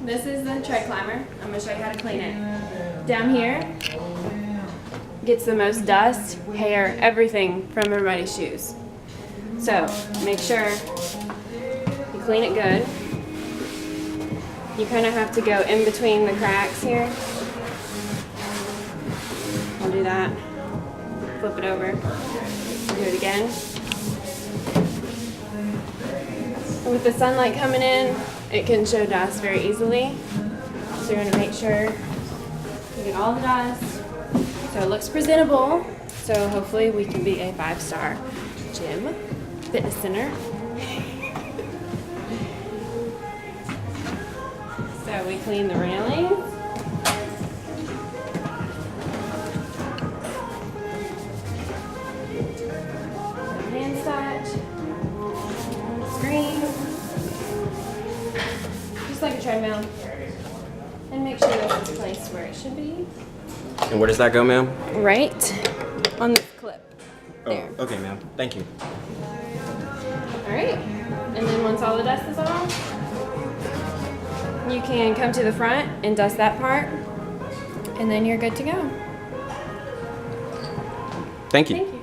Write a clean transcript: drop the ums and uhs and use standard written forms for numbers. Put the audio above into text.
This is the Treadclimber. I'm going to show you how to clean it. Down here gets the most dust, hair, everything from everybody's shoes. So make sure you clean it good. You kind of have to go in between the cracks here. I'll do that. Flip it over. Do it again. And with the sunlight coming in, it can show dust very easily. So you're going to make sure you get all the dust so it looks presentable. So hopefully we can be a 5-star gym, fitness center. So we clean the railings. Hand touch. Screen. Just like a treadmill. And make sure that it's placed where it should be. And where does that go, ma'am? Right on this clip. There. Oh, okay, ma'am. Thank you. Alright. And then once all the dust is off, you can come to the front and dust that part, and then you're good to go. Thank you. Thank you.